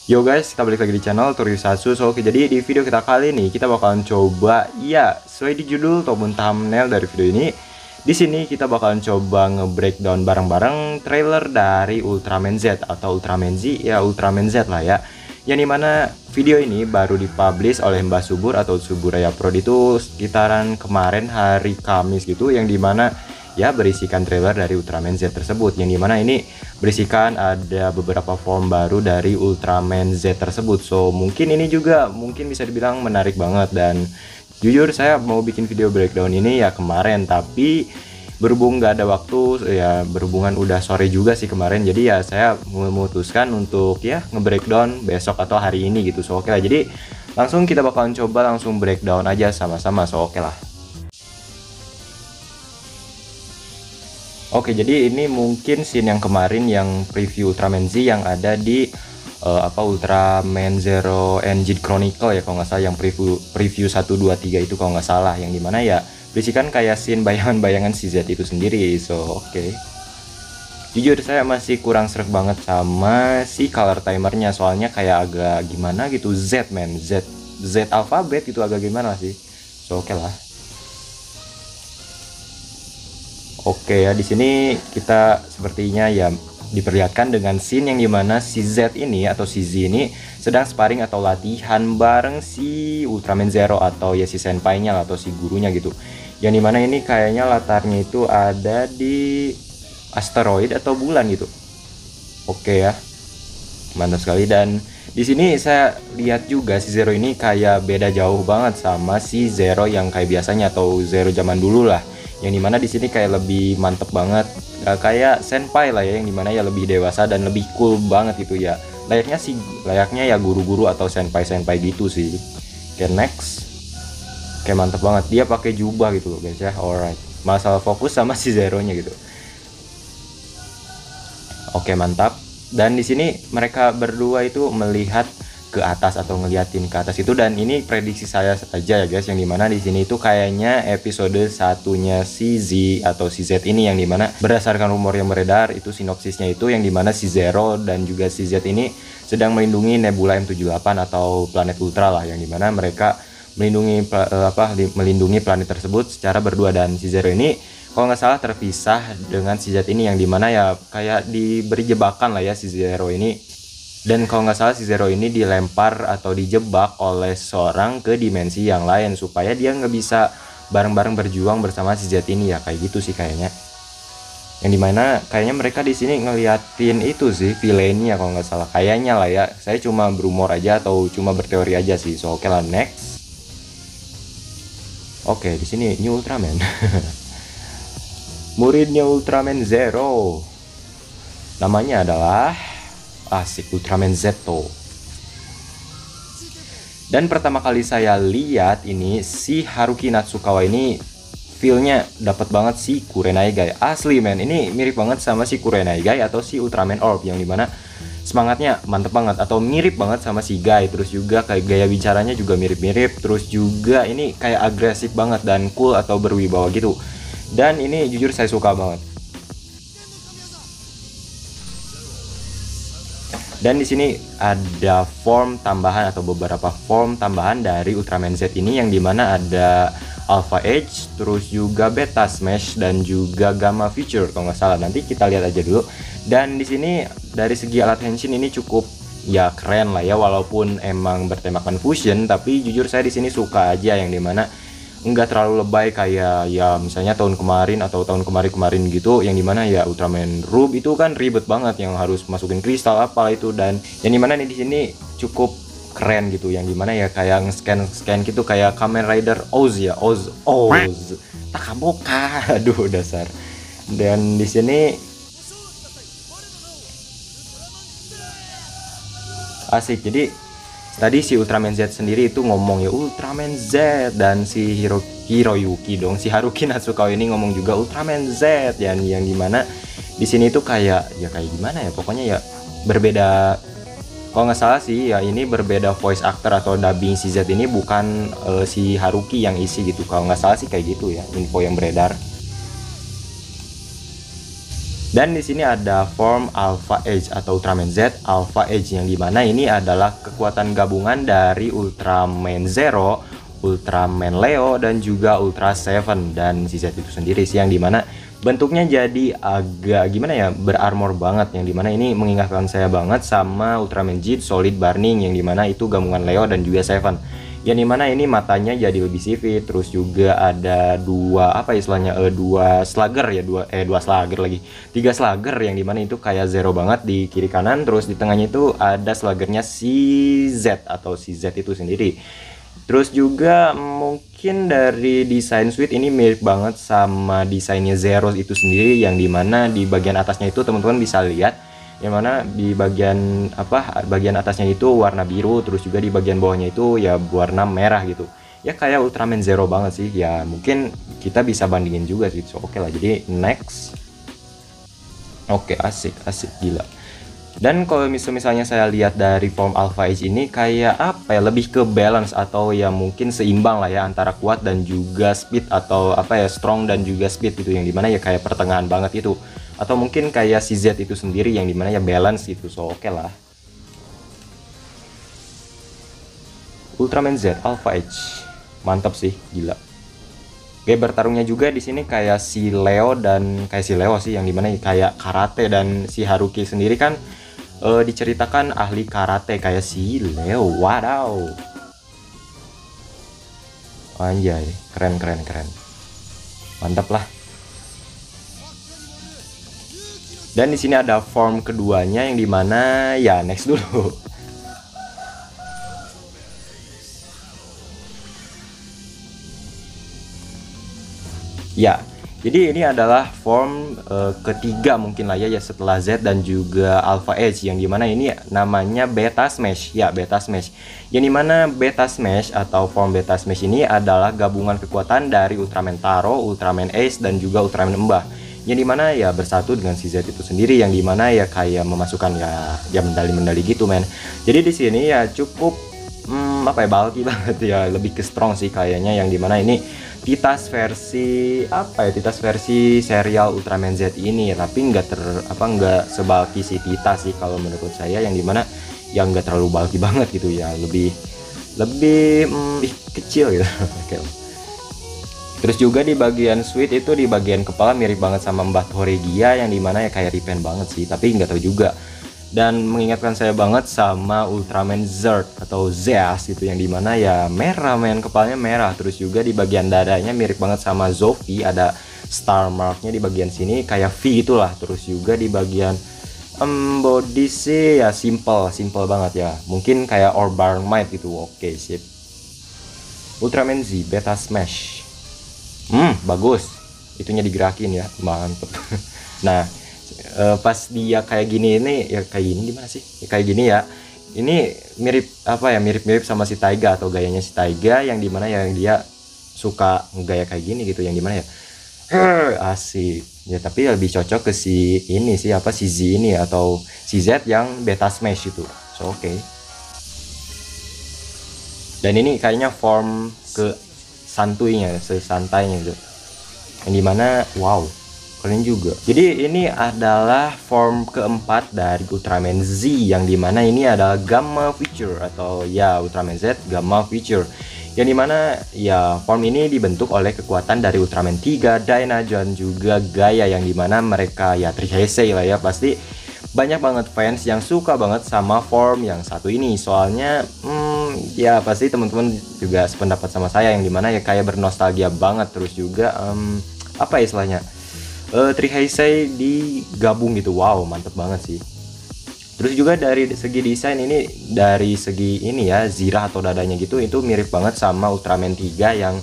Yo guys, kita balik lagi di channel Toryusatsu. Oke, jadi di video kita kali ini kita bakalan coba, ya, sesuai di judul ataupun thumbnail dari video ini. Di sini kita bakalan coba nge-breakdown bareng-bareng trailer dari Ultraman Z atau Ultraman Z, ya Ultraman Z lah ya. Yang dimana video ini baru dipublish oleh Mbah Subur atau Suburaya Prod itu sekitaran kemarin hari Kamis gitu, yang dimana ya berisikan trailer dari Ultraman Z tersebut, yang dimana ini berisikan ada beberapa form baru dari Ultraman Z tersebut. So mungkin ini juga mungkin bisa dibilang menarik banget, dan jujur saya mau bikin video breakdown ini ya kemarin, tapi berhubung nggak ada waktu ya, berhubungan udah sore juga sih kemarin, jadi ya saya memutuskan untuk ya nge-breakdown besok atau hari ini gitu. So oke lah, jadi langsung kita bakalan coba langsung breakdown aja sama-sama. So oke lah. Oke, jadi ini mungkin scene yang kemarin yang preview Ultraman Z yang ada di Ultraman Zero Engine Chronicle ya kalau nggak salah, yang preview 1 2 3 itu kalau nggak salah, yang dimana ya berisikan kayak scene bayangan-bayangan si Z itu sendiri. So oke. Jujur saya masih kurang sreg banget sama si color timernya, soalnya kayak agak gimana gitu, Z man, Z alfabet itu agak gimana sih. So oke lah. Oke ya, di sini kita sepertinya ya diperlihatkan dengan scene yang dimana si Z ini atau si Z ini sedang sparring atau latihan bareng si Ultraman Zero atau ya si senpai-nya atau si gurunya gitu. Yang dimana ini kayaknya latarnya itu ada di asteroid atau bulan gitu. Oke ya, mantap sekali. Dan di sini saya lihat juga si Zero ini kayak beda jauh banget sama si Zero yang kayak biasanya atau Zero zaman dulu lah, yang dimana di sini kayak lebih mantep banget, kayak senpai lah ya, yang dimana ya lebih dewasa dan lebih cool banget gitu ya, layaknya ya guru-guru atau senpai gitu sih. Oke, next. Kayak mantep banget, dia pakai jubah gitu loh guys ya. Alright, masalah fokus sama si Zero nya gitu. Oke, mantap. Dan di sini mereka berdua itu melihat ke atas atau ngeliatin ke atas itu, dan ini prediksi saya saja ya guys, yang dimana di sini itu kayaknya episode satunya si Z atau si Z ini, yang dimana berdasarkan rumor yang beredar itu sinopsisnya itu yang dimana si Zero dan juga si Z ini sedang melindungi Nebula M78 atau planet Ultra lah, yang dimana mereka melindungi planet tersebut secara berdua, dan si Zero ini kalau nggak salah terpisah dengan si Z ini, yang dimana ya kayak diberi jebakan lah ya si Zero ini. Dan kalau nggak salah si Zero ini dilempar atau dijebak oleh seorang ke dimensi yang lain supaya dia nggak bisa bareng-bareng berjuang bersama si Z ini ya, kayak gitu sih kayaknya. Yang dimana kayaknya mereka di sini ngeliatin itu sih villainnya kalau nggak salah, kayaknya lah ya. Saya cuma berumor aja atau cuma berteori aja sih. So oke lah, next. Oke, di sini New Ultraman. Muridnya Ultraman Zero. Namanya adalah asik Ultraman Zeto. Dan pertama kali saya lihat ini si Haruki Natsukawa ini feelnya dapat banget si Kurenai Guy. Asli men, ini mirip banget sama si Kurenai Guy atau si Ultraman Orb, yang dimana semangatnya mantep banget atau mirip banget sama si Guy. Terus juga kayak gaya bicaranya juga mirip-mirip. Terus juga ini kayak agresif banget dan cool atau berwibawa gitu. Dan ini jujur saya suka banget. Dan di sini ada form tambahan atau beberapa form tambahan dari Ultraman Z ini, yang dimana ada Alpha Edge, terus juga Beta Smash, dan juga Gamma Future kalau nggak salah. Nanti kita lihat aja dulu. Dan di sini dari segi alat henshin ini cukup ya keren lah ya, walaupun emang bertemakan fusion, tapi jujur saya di sini suka aja, yang dimana enggak terlalu lebay kayak ya misalnya tahun kemarin atau tahun kemarin gitu, yang dimana ya Ultraman Rub itu kan ribet banget yang harus masukin kristal apa itu, dan yang dimana nih di sini cukup keren gitu, yang dimana ya kayak scan gitu kayak Kamen Rider Oz ya, Oz Takaboka. Aduh dasar. Dan di sini asik. Jadi tadi si Ultraman Z sendiri itu ngomong ya Ultraman Z, dan si Hiroyuki dong, si Haruki Natsukawa ini ngomong juga Ultraman Z, yang dimana di sini tuh kayak ya kayak gimana ya, pokoknya ya berbeda. Kalau nggak salah sih ya ini berbeda voice actor atau dubbing si Z ini, bukan si Haruki yang isi gitu. Kalau nggak salah sih kayak gitu ya info yang beredar. Dan di sini ada form Alpha Edge atau Ultraman Z Alpha Edge, yang dimana ini adalah kekuatan gabungan dari Ultraman Zero, Ultraman Leo, dan juga Ultra Seven dan si Z itu sendiri sih, yang dimana bentuknya jadi agak gimana ya, berarmor banget, yang dimana ini mengingatkan saya banget sama Ultraman Jet Solid Burning, yang dimana itu gabungan Leo dan juga Seven, yang dimana ini matanya jadi lebih sipit. Terus juga ada dua apa istilahnya, dua slugger ya, dua slugger lagi, tiga slugger, yang dimana itu kayak Zero banget di kiri kanan. Terus di tengahnya itu ada sluggernya si Z atau si Z itu sendiri. Terus juga mungkin dari desain suite ini mirip banget sama desainnya Zero itu sendiri, yang dimana di bagian atasnya itu teman-teman bisa lihat, yang mana di bagian bagian atasnya itu warna biru, terus juga di bagian bawahnya itu ya warna merah gitu. Ya kayak Ultraman Zero banget sih. Ya mungkin kita bisa bandingin juga sih. So, oke lah. Jadi next. Oke, asik gila. Dan kalau misalnya saya lihat dari form Alpha Edge ini kayak apa ya, lebih ke balance atau ya mungkin seimbang lah ya antara kuat dan juga speed, atau apa ya, strong dan juga speed gitu, yang dimana ya kayak pertengahan banget itu, atau mungkin kayak si Z itu sendiri, yang dimana ya balance gitu. So oke lah. Ultraman Z Alpha Edge mantap sih, gila. Gaya bertarungnya juga di sini kayak si Leo sih, yang dimana kayak karate, dan si Haruki sendiri kan diceritakan ahli karate kayak si Leo. Wadaw, anjay, keren mantap lah. Dan di sini ada form keduanya, yang dimana ya next dulu. Ya, jadi ini adalah form ketiga mungkin lah ya, setelah Z dan juga Alpha Edge, yang dimana ini namanya Beta Smash. Ya, Beta Smash, yang dimana Beta Smash atau form Beta Smash ini adalah gabungan kekuatan dari Ultraman Taro, Ultraman Ace, dan juga Ultraman Mbah, yang dimana ya bersatu dengan si Z itu sendiri, yang dimana ya kayak memasukkan ya medali-medali gitu men. Jadi di sini ya cukup apa ya, bulky banget ya, lebih ke strong sih kayaknya, yang dimana ini Titas versi Titas versi serial Ultraman Z ini, tapi nggak sebulky si Titas sih kalau menurut saya, yang dimana yang nggak terlalu bulky banget gitu ya, lebih kecil gitu. Oke. Terus juga di bagian suite itu, di bagian kepala mirip banget sama Mbah Toregia, yang dimana ya kayak Ripen banget sih, tapi nggak tahu juga. Dan mengingatkan saya banget sama Ultraman Zerd atau Zeus itu, yang dimana ya merah men, kepalanya merah. Terus juga di bagian dadanya mirip banget sama Zofi, ada star marknya di bagian sini kayak V itulah. Terus juga di bagian body sih ya simple banget ya, mungkin kayak Orbar Might gitu. Oke, sip. Ultraman Z Beta Smash, bagus, itunya digerakin ya, mantep. Nah, pas dia kayak gini, ini ya kayak gini gimana sih ya, kayak gini ya, ini mirip mirip sama si Taiga atau gayanya si Taiga, yang dimana yang dia suka gaya kayak gini gitu, yang dimana ya asik ya, tapi lebih cocok ke si ini sih si Z ini atau si Z yang Beta Smash itu. So oke. Dan ini kayaknya form ke santainya gitu, yang dimana wow, keren juga. Jadi ini adalah form keempat dari Ultraman Z, yang dimana ini adalah Gamma Future atau ya Ultraman Z Gamma Future, yang dimana ya form ini dibentuk oleh kekuatan dari Ultraman 3, Dyna, dan juga Gaia, yang dimana mereka ya Triheisei lah ya. Pasti banyak banget fans yang suka banget sama form yang satu ini, soalnya ya pasti teman-teman juga sependapat sama saya, yang dimana ya kayak bernostalgia banget. Terus juga istilahnya Triheisei digabung gitu. Wow, mantep banget sih. Terus juga dari segi desain ini, dari segi ini ya zirah atau dadanya gitu, itu mirip banget sama Ultraman 3 yang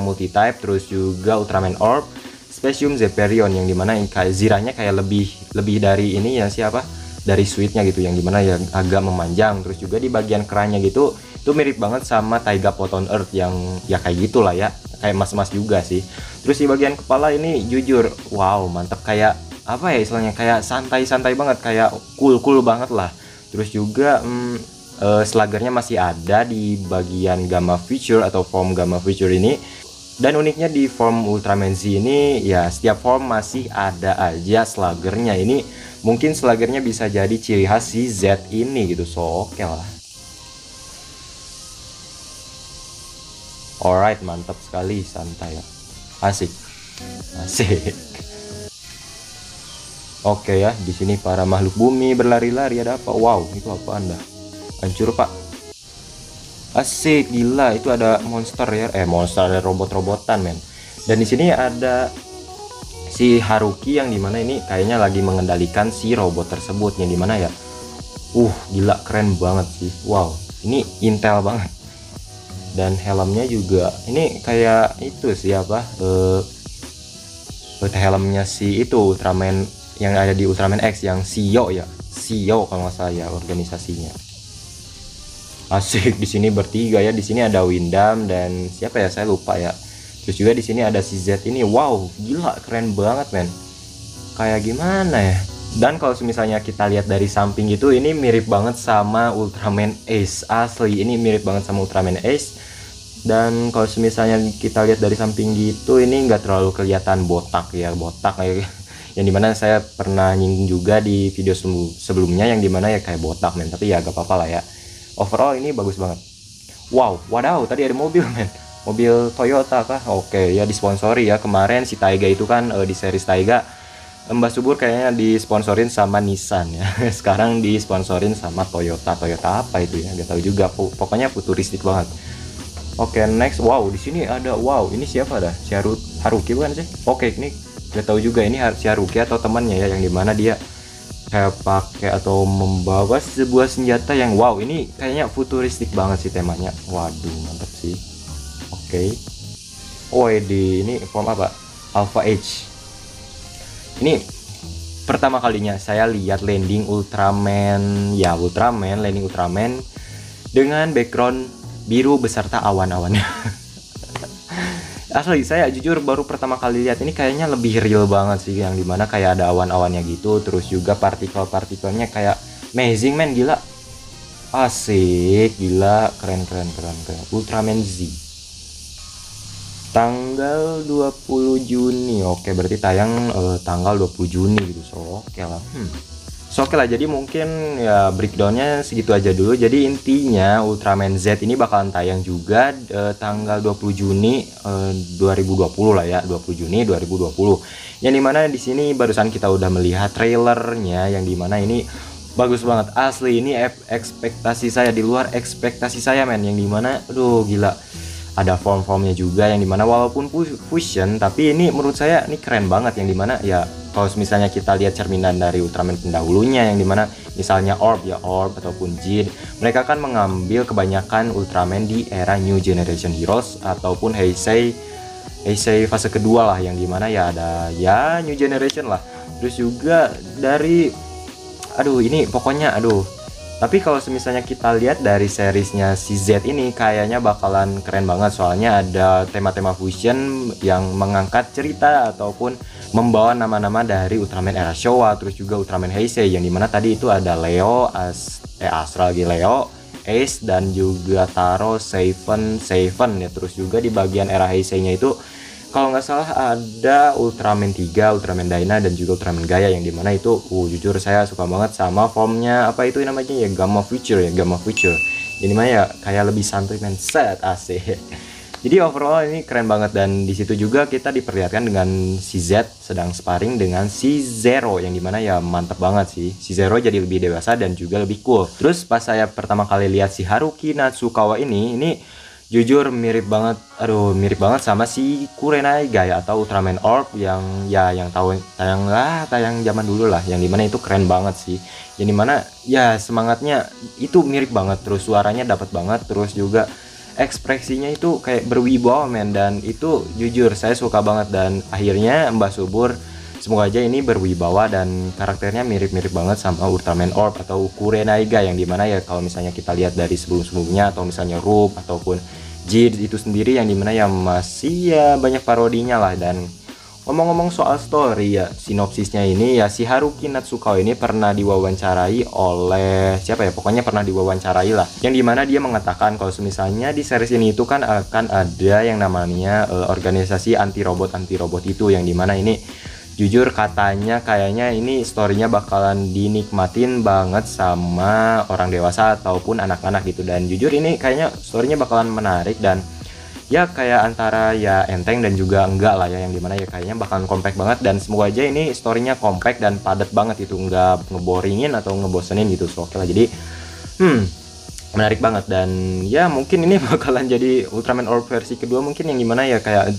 multi type. Terus juga Ultraman Orb Specium Zeperion, yang dimana kayak zirahnya kayak lebih dari ini ya dari suite-nya gitu, yang dimana ya agak memanjang. Terus juga di bagian kerannya gitu itu mirip banget sama Taiga Photon Earth, yang ya kayak gitulah ya, kayak mas-mas juga sih. Terus di bagian kepala ini jujur wow, mantap, kayak istilahnya kayak santai banget, kayak cool banget lah. Terus juga sluggernya masih ada di bagian Gamma Future atau form Gamma Future ini. Dan uniknya di form Ultraman Z ini ya setiap form masih ada aja sluggernya. Ini mungkin sluggernya bisa jadi ciri khas si Z ini gitu. So oke lah. Alright, mantap sekali, santai ya. Asik. Asik. Oke ya, di sini para makhluk bumi berlari-lari, ada apa? Wow, itu apa Anda? Hancur, Pak. Asik, gila, itu ada monster ya. Monster, ada robot-robotan, men. Dan di sini ada si Haruki yang dimana ini kayaknya lagi mengendalikan si robot tersebut, yang dimana ya. Gila, keren banget sih. Wow, ini intel banget. Dan helmnya juga ini kayak itu siapa? Helmnya si itu Ultraman yang ada di Ultraman X yang Shio ya, Shio kalau nggak salah ya organisasinya. Asik, di sini bertiga ya. Di sini ada Windam dan siapa ya, saya lupa ya. Terus juga di sini ada si Z ini. Wow, gila, keren banget men. Kayak gimana ya? Dan kalau misalnya kita lihat dari samping itu, ini mirip banget sama Ultraman Ace. Asli, ini mirip banget sama Ultraman Ace. Dan kalau misalnya kita lihat dari samping gitu, ini nggak terlalu kelihatan botak ya, botak kayak yang dimana saya pernah nyinggung juga di video sebelumnya, yang dimana ya kayak botak men, tapi ya gak apa-apa lah ya. Overall ini bagus banget. Wow, wadaw, tadi ada mobil men, mobil Toyota kah? Oke ya, disponsori ya. Kemarin si Taiga itu kan di series Taiga, Mbak Subur kayaknya disponsorin sama Nissan ya. Sekarang disponsorin sama Toyota. Toyota apa itu ya, gak tahu juga. Pokoknya futuristik banget. Oke, next. Wow, di sini ada, wow, ini siapa dah? Si Haruki bukan sih? Oke, ini gak tahu juga ini si Haruki atau temannya ya, yang dimana dia kayak pakai atau membawa sebuah senjata yang wow, ini kayaknya futuristik banget sih temanya. Waduh, mantap sih. Oke. Ini form apa? Alpha Age. Ini pertama kalinya saya lihat landing Ultraman landing Ultraman dengan background biru beserta awan-awannya. Asli, saya jujur baru pertama kali lihat ini, kayaknya lebih real banget sih, yang dimana kayak ada awan-awannya gitu, terus juga partikel-partikelnya kayak amazing men, gila. Asik, gila, keren. Ultraman Z tanggal 20 Juni. Oke, berarti tayang tanggal 20 Juni gitu. So oke lah. Oke lah, jadi mungkin ya breakdownnya segitu aja dulu. Jadi intinya Ultraman Z ini bakalan tayang juga tanggal 20 Juni 2020 lah ya, 20 Juni 2020. Yang dimana di sini barusan kita udah melihat trailernya, yang dimana ini bagus banget asli. Ini ekspektasi saya, di luar ekspektasi saya men, yang dimana aduh gila. Ada form-formnya juga, yang dimana walaupun fusion, tapi ini menurut saya ini keren banget, yang dimana ya kalau misalnya kita lihat cerminan dari Ultraman pendahulunya, yang dimana misalnya Orb ataupun Jid, mereka kan mengambil kebanyakan Ultraman di era New Generation Heroes ataupun Heisei fase kedua lah, yang dimana ya ada ya New Generation lah. Terus juga dari ini pokoknya tapi kalau misalnya kita lihat dari seriesnya si Z ini, kayaknya bakalan keren banget, soalnya ada tema-tema fusion yang mengangkat cerita ataupun membawa nama-nama dari Ultraman era Showa, terus juga Ultraman Heisei, yang dimana tadi itu ada Leo, Astra lagi Leo, Ace, dan juga Taro, Seven ya. Terus juga di bagian era Heisei-nya itu kalau nggak salah ada Ultraman 3, Ultraman Dyna, dan juga Ultraman Gaia, yang dimana itu jujur saya suka banget sama formnya, apa itu namanya ya, Gamma Future. Jadi mana ya kayak lebih santuy men, set asik. Jadi overall ini keren banget, dan disitu juga kita diperlihatkan dengan si Z sedang sparring dengan si Zero, yang dimana ya mantep banget sih. Si Zero jadi lebih dewasa dan juga lebih cool. Terus pas saya pertama kali lihat si Haruki Natsukawa ini jujur mirip banget sama si Kurenai Gaia atau Ultraman Orb yang tayang zaman dulu lah, yang dimana itu keren banget sih, yang dimana ya semangatnya itu mirip banget, terus suaranya dapat banget, terus juga ekspresinya itu kayak berwibawa men, dan itu jujur saya suka banget. Dan akhirnya Mbak Subur semoga aja ini berwibawa dan karakternya mirip-mirip banget sama Ultraman Orb atau Kurenai Gaia, yang dimana ya kalau misalnya kita lihat dari sebelum-sebelumnya, atau misalnya Rup ataupun Jid itu sendiri, yang dimana ya masih ya banyak parodinya lah. Dan Ngomong-ngomong soal story ya, sinopsisnya ini ya si Haruki Natsuko ini pernah diwawancarai oleh siapa ya? Pokoknya pernah diwawancarai lah. Yang dimana dia mengatakan kalau misalnya di series ini itu kan akan ada yang namanya organisasi anti robot itu, yang dimana ini jujur katanya kayaknya ini storynya bakalan dinikmatin banget sama orang dewasa ataupun anak-anak gitu. Dan jujur ini kayaknya storynya bakalan menarik dan ya kayak antara ya enteng dan juga enggak lah ya, yang dimana ya kayaknya bakalan compact banget. Dan semoga aja ini storynya compact dan padat banget itu, enggak ngeboringin atau ngebosenin gitu. So oke lah, jadi menarik banget. Dan ya mungkin ini bakalan jadi Ultraman Orb versi kedua mungkin, yang dimana ya kayak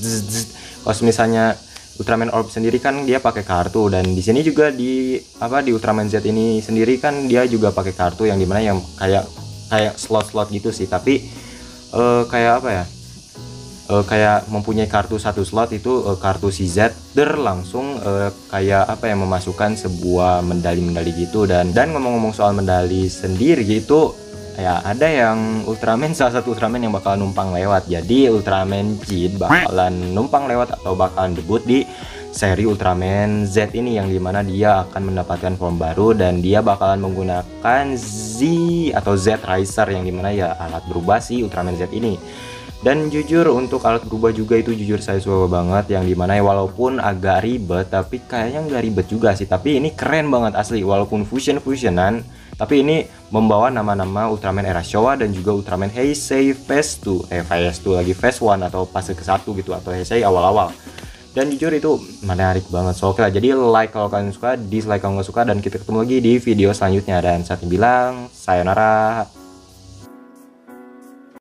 kalau misalnya Ultraman Orb sendiri kan dia pakai kartu, dan di sini juga di Ultraman Z ini sendiri kan dia juga pakai kartu, yang dimana yang kayak slot gitu sih, tapi kayak apa ya, kayak mempunyai kartu satu slot itu kartu si Z langsung kayak apa ya, memasukkan sebuah medali-medali gitu. Dan ngomong-ngomong soal medali sendiri gitu ya, ada yang Ultraman, salah satu Ultraman yang bakal numpang lewat. Jadi Ultraman Jid bakalan numpang lewat atau bakalan debut di seri Ultraman Z ini, yang dimana dia akan mendapatkan form baru dan dia bakalan menggunakan Z atau Z Riser, yang dimana ya alat berubah si Ultraman Z ini. Dan jujur untuk alat berubah juga itu jujur saya suka banget, yang dimana ya walaupun agak ribet tapi kayaknya nggak ribet juga sih, tapi ini keren banget asli. Walaupun fusionan tapi ini membawa nama-nama Ultraman era Showa dan juga Ultraman Heisei Phase 2 lagi Phase 1 atau fase ke-1 gitu, atau Heisei awal-awal. Dan jujur itu menarik banget. So oke lah, jadi like kalau kalian suka, dislike kalau nggak suka, dan kita ketemu lagi di video selanjutnya. Dan saat ini bilang sayonara.